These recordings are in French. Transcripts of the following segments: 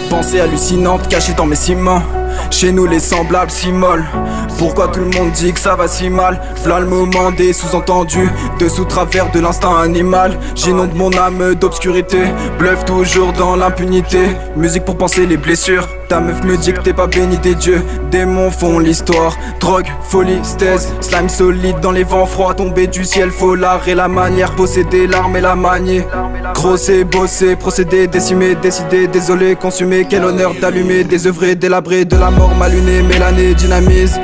Pensée hallucinante cachée dans mes ciments. Chez nous les semblables s'immolent. Pourquoi tout le monde dit que ça va si mal? V'là le moment des sous-entendus, de sous-travers de l'instinct animal. J'inonde mon âme d'obscurité, bluffe toujours dans l'impunité. Musique pour penser les blessures. Ta meuf me dit que t'es pas béni des dieux. Démons font l'histoire. Drogue, folie, stèse, slime solide dans les vents froids. Tombé du ciel, faut l'art et la manière. Posséder l'arme et la manier. Grosser, bosser, procéder, décimer, décider. Désolé, consumer, quel honneur d'allumer. Désœuvrer, délabré, de la mort mal lunée. Mélanée, dynamise.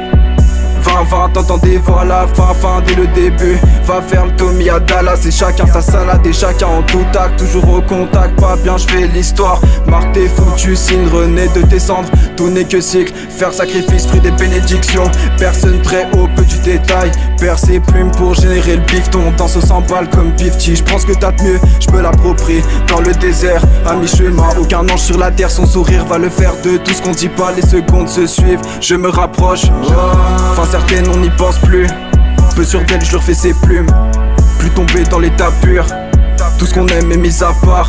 20-20, t'entendez, voilà, fin, dès le début. Va faire le Tommy à Dallas et chacun sa salade et chacun en tout acte. Toujours au contact, pas bien, je fais l'histoire. Marque tes foutus signes, renaît de tes cendres. Tout n'est que cycle, faire sacrifice, fruit des bénédictions. Personne très haut, peu du détail. Perd ses plumes pour générer le bifton. Danse au 100 balles comme Pifty. Je pense que t'as de mieux, je me l'approprie. Dans le désert, à mi-chemin, aucun ange sur la terre. Son sourire va le faire de tout ce qu'on dit pas. Les secondes se suivent, je me rapproche. Fin certaine, on n'y pense plus. Peu sûr d'elle, je leur fais ses plumes. Plus tomber dans l'état pur. Tout ce qu'on aime est mis à part.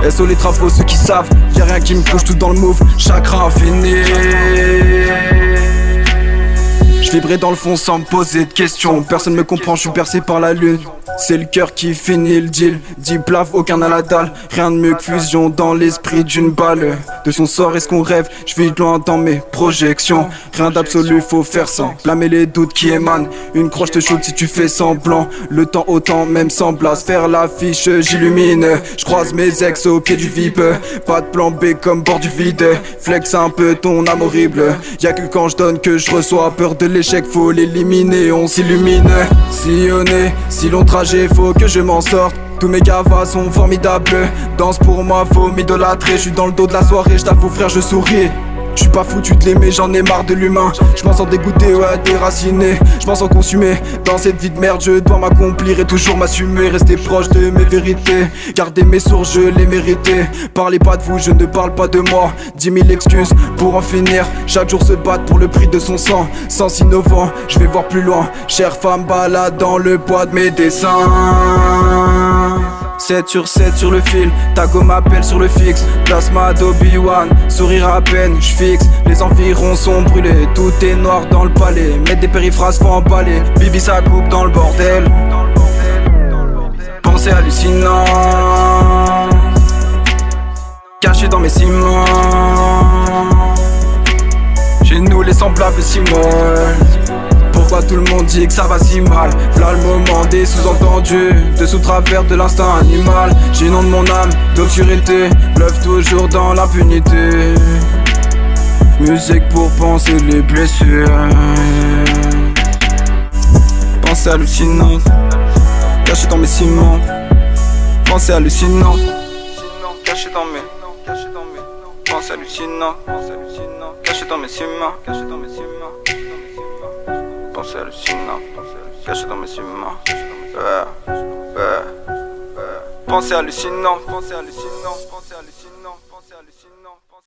SO les travaux, ceux qui savent. Y'a rien qui me couche, tout dans le move. Chakra infini. Je vibrais dans le fond sans me poser de questions. Personne me comprend, je suis percé par la lune. C'est le cœur qui finit le deal. 10 plaves, aucun à la dalle. Rien de mieux que fusion dans l'esprit d'une balle. De son sort est-ce qu'on rêve, je vis loin dans mes projections. Rien d'absolu, faut faire sans blâmer les doutes qui émanent. Une croche te shoot si tu fais semblant. Le temps autant, même sans place. Faire l'affiche, j'illumine. Je croise mes ex au pied du VIP. Pas de plan B comme bord du vide. Flex un peu ton âme horrible. Y'a que quand je donne que je reçois. Peur de l'échec, faut l'éliminer. On s'illumine. Sillonner, si long trajet, faut que je m'en sorte. Tous mes gavas sont formidables. Danse pour moi, faut m'idolâtrer. Je suis dans le dos de la soirée, je t'avoue frère, je souris. Je suis pas foutu de l'aimer, j'en ai marre de l'humain. Je m'en sens dégoûté, ouais, déraciné. Je m'en sens consumé. Dans cette vie de merde, je dois m'accomplir et toujours m'assumer. Rester proche de mes vérités. Garder mes sources, je les méritais. Parlez pas de vous, je ne parle pas de moi. 10 000 excuses pour en finir. Chaque jour se battre pour le prix de son sang. Sens innovant, je vais voir plus loin. Chère femme, balade dans le poids de mes dessins. 7 sur 7 sur le fil, ta go m'appelle sur le fixe. Plasma d'Obi-Wan, sourire à peine, j'fixe. Les environs sont brûlés, tout est noir dans le palais. Mettre des périphrases, faut emballer. Bibi ça coupe dans le bordel. Pensée hallucinant, caché dans mes ciments. Chez nous les semblables s'immolent. Pourquoi tout le monde dit que ça va si mal? V'là le moment des sous-entendus, de sous-travers de l'instinct animal. J'inonde mon âme d'obscurité, bluffe toujours dans l'impunité. Musique pour penser les blessures. Pensée hallucinante, cachée dans mes ciments. Pensée hallucinante, cachée dans mes pensées hallucinantes, cachée dans mes ciments. Pensée hallucinante, cachée dans mes ciments. Pensée hallucinante,